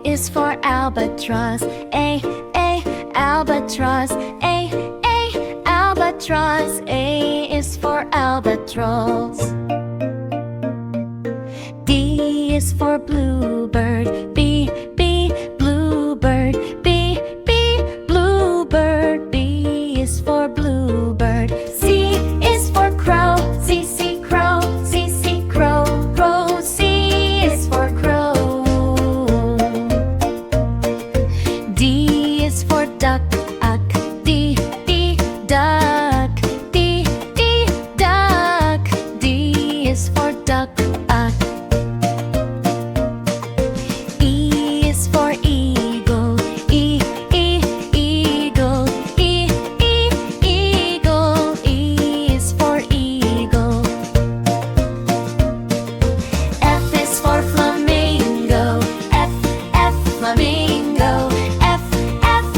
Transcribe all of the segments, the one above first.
is for albatross. Albatross. Albatross. A is for albatross. D is for bluebird. B, bluebird. B, bluebird. B is for bluebird. C is for crow. C, crow. C, crow. Crow. C is for crow. D is for duck. D, duck. D, duck. D is for duck. E is for eagle. Eagle. Eagle. E is for eagle. F is for flamingo. F, flamingo. F,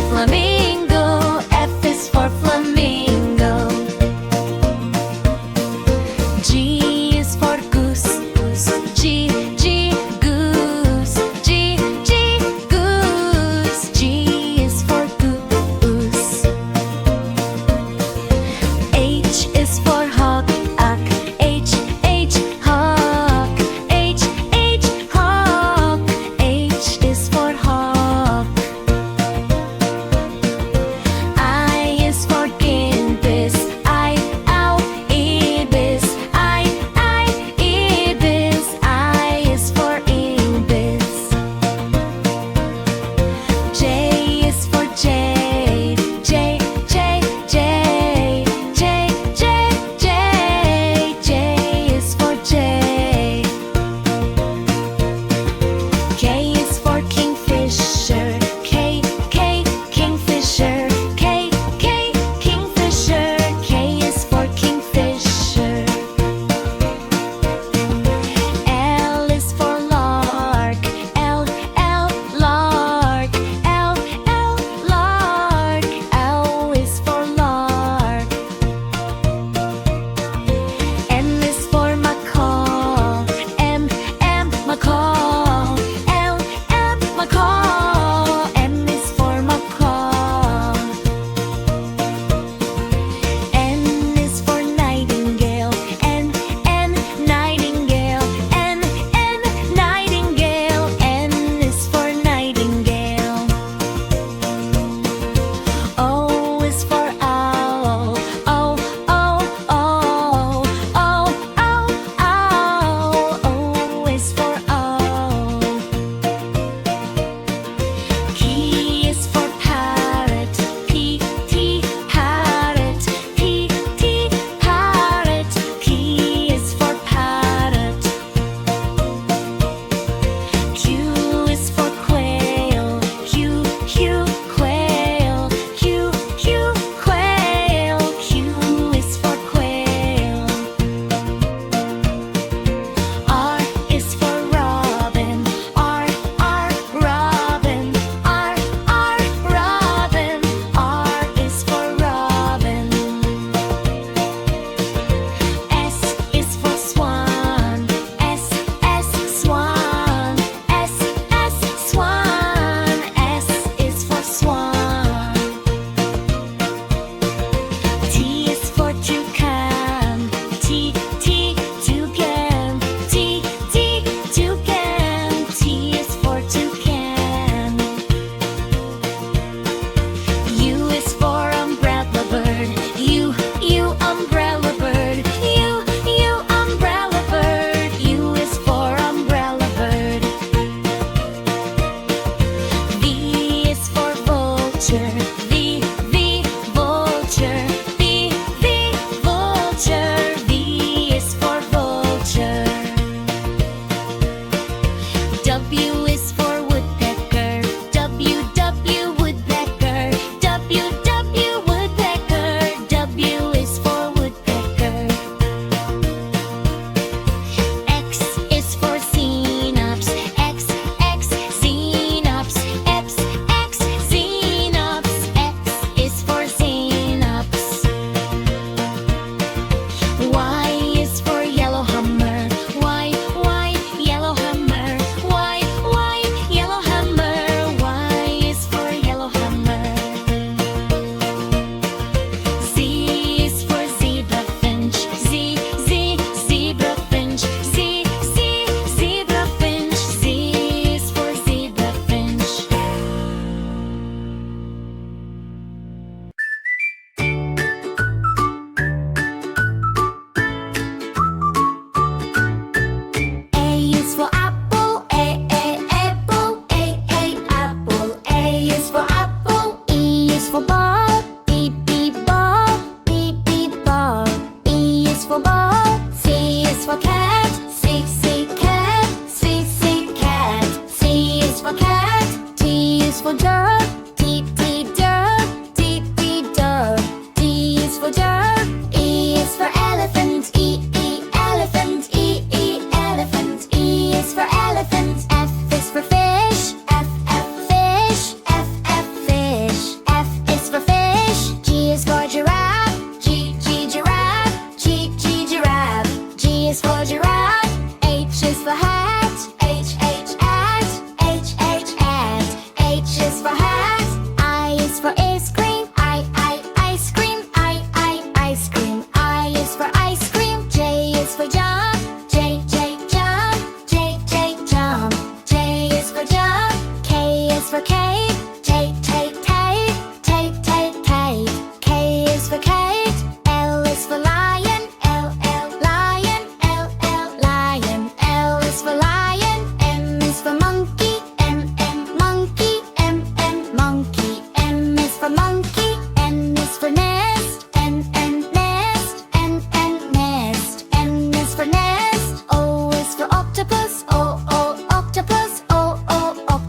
flamingo. F is for flamingo. G is for goose. G, goose. G, goose. G is for goose. H is for hawk. H, hawk. H, hawk. H is for hawk. I is for ibis. Ibis. Ibis. I is for ibis. J is for jay. J, J is for jay. K is for kingfisher. K, kingfisher. K, kingfisher. K is for kingfisher. L is for lark. L, lark. L, lark. L is for lark. M is for macaw. M, macaw. L, macaw. M is for macaw. N is for nightingale. N, nightingale. N, nightingale. N is for nightingale. O is for owl. O, owl. O is for owl. P is for parrot. P, parrot. P, parrot. P is for parrot. Q is for quail. Q, quail. Q, quail. Q is for quail. R is for robin. R, robin. R, robin. R is for robin. S is for swan. S, swan. S, swan. S is for swan. T is for toucan. T, toucan. T, toucan. T is for toucan. U is for umbrella bird. U, umbrella bird. U, umbrella bird. U is for umbrella bird. V is for vulture. V, vulture. V, vulture. V is for vulture. W is for woodpecker. W, woodpecker. W, woodpecker. W is for woodpecker. X is for xenops. X, xenops. X, xenops.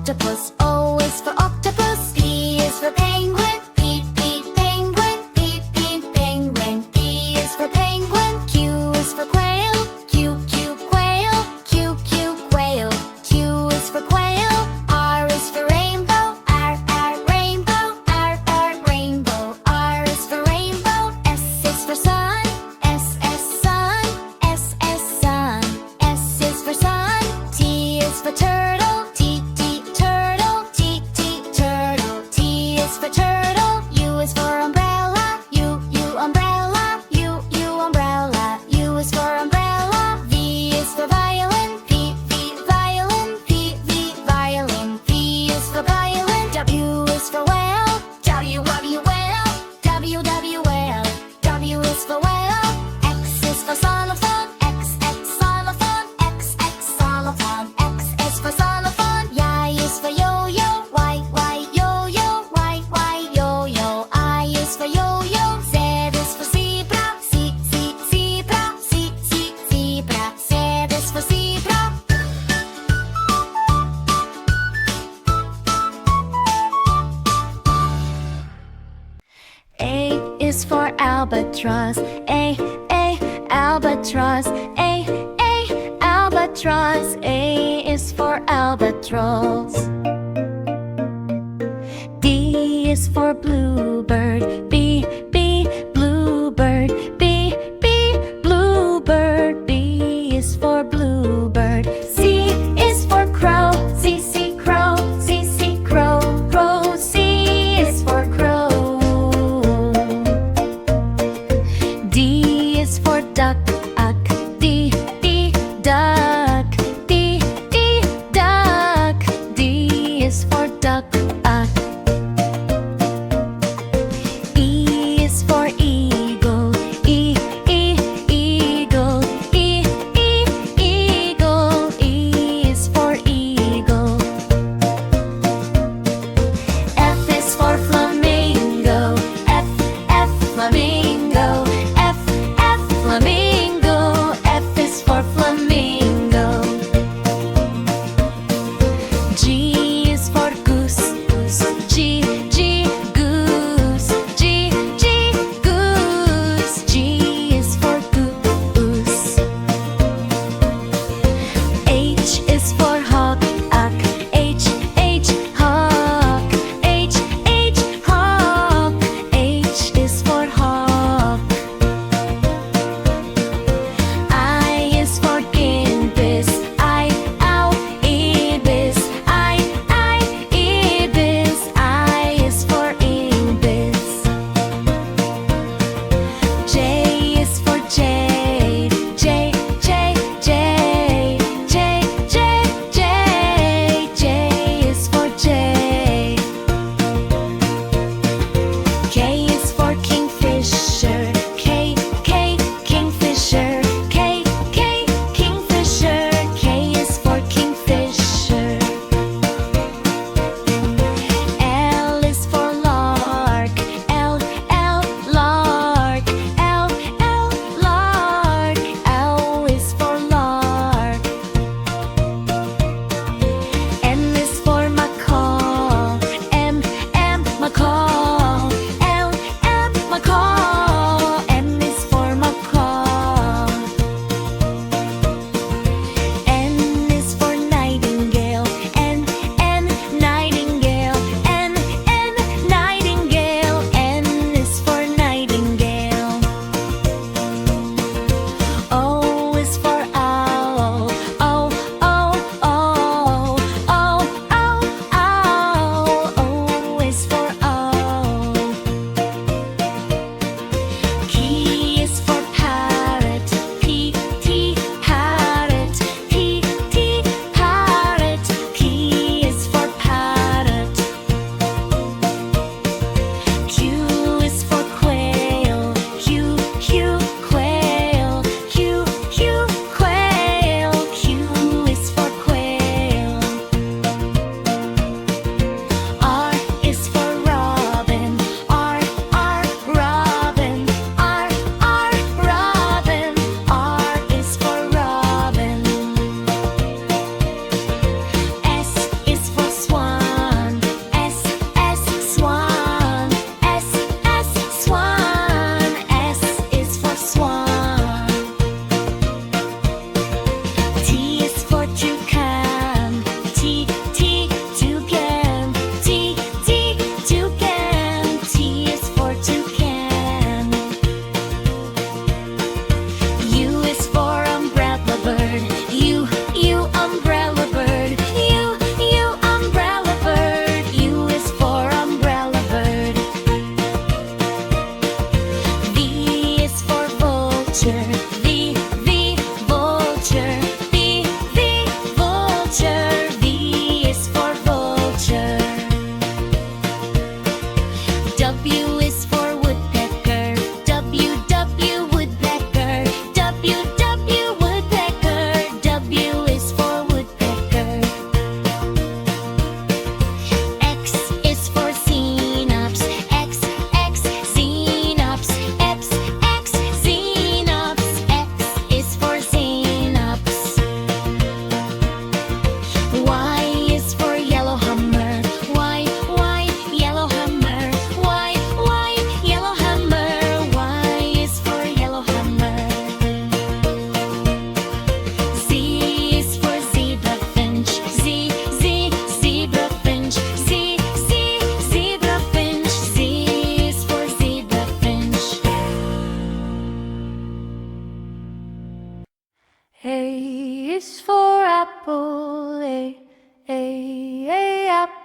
octopus. O is for octopus. P is for penguin. P, P, penguin. P, P, penguin. P is for penguin. Q is for quail. Q, Q, quail. Q, Q, quail. Q is for quail. R is for rainbow. R, R, rainbow. R, R, rainbow. R is for rainbow. S is for sun. S, S, sun. S, S, sun. S is for sun. T is for turtle. T, T, turtle. T, T, turtle. T is for turtle. U is for umbrella. U, U, umbrella. U, U, umbrella. U is for umbrella. V is for violin. V, V, violin. V, V, violin. V is for violin. W is for whale. W, W, whale. W, W, whale. W is for whale. X is for xylophone. X, X, xylophone. X, X, xylophone. X is for xylophone. Y is for yo-yo. Y, Y, yo-yo. Y, Y, yo-yo. I is for yo-yo. Z is for zebra. Z, Z, zebra. Z, Z, zebra. Z is for zebra. A is for albatross. A, albatross. A, albatross. A is for albatross. B is for bluebird. B, B, bluebird. B, B, bluebird. B is for bluebird. C is for crow. C, C, crow. C, C, crow. Crow. C is for crow. D is for duck. D, D, duck. D, D, duck. D is for duck. E is for eagle. E, E, eagle. E, E, eagle. E is for eagle. F is for flamingo. F, F, flamingo. F, F, flamingo. F is for flamingo. G is for goose. G, G, goose. G, G, goose. G is for goose. H is for hawk. H, H, hawk. H, H, hawk. H is for hawk. I is for ibis. I, ow, ibis. I,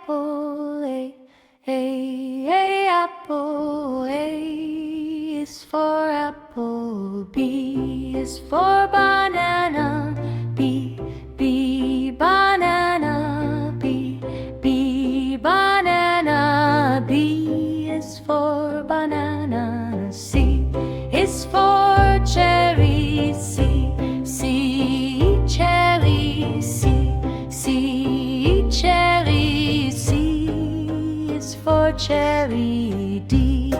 apple, A apple. A is for apple. B is for banana. B banana. B banana. B is for banana. C is for cherry. C cherry. C cherry. C is for cherry. D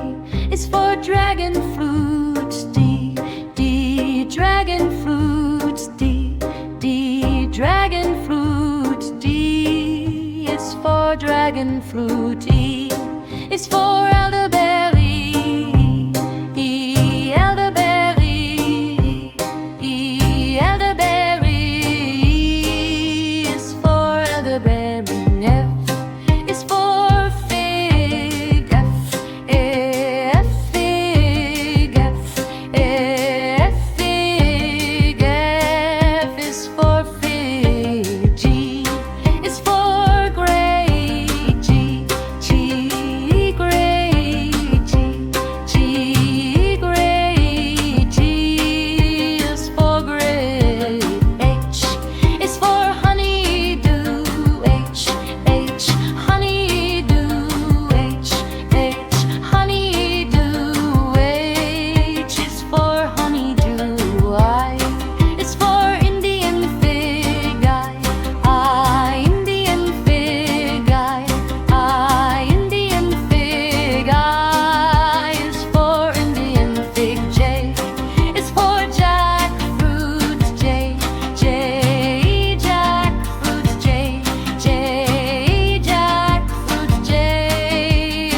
is for dragon fruit. D dragon fruit. D dragon fruit. D is for dragon fruit. E is for elderberry. Elderberry. Elderberry. E is for elderberry. F is for fig. F fig. F fig. F is for fig. G is for grapes. G grapes. G grapes. G is for grape. H is for honeydew. H honeydew. H honeydew. H is for honeydew. I is for Indian fig. I Indian fig. I Indian fig. I is for Indian fig. J is for jackfruit. J jackfruit. J jackfruit. J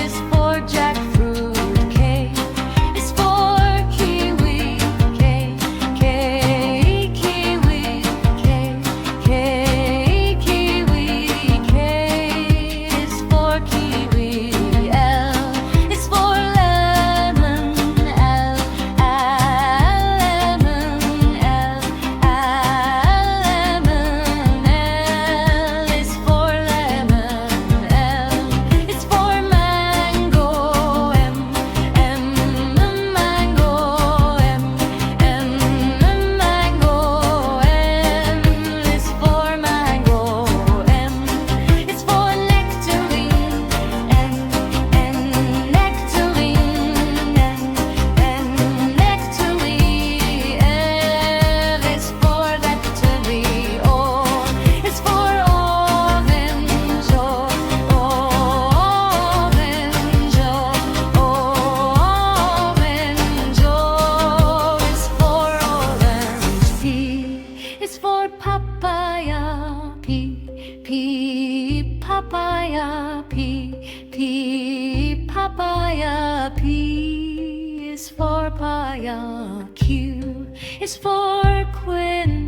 is for jackfruit. K is for kiwi. K kiwi. K kiwi. K is for kiwi. L is for lemon. L lemon. Lemon. L is for lemon. M is for mango. M mango. M mango. M is for mango. N is for nectarine. N nectarine. N nectarine. L is for nectarine. O is for orange. Orange. Orange. O is for orange. P is for papaya. P papaya. P papaya. P is for papaya. Q is for quince.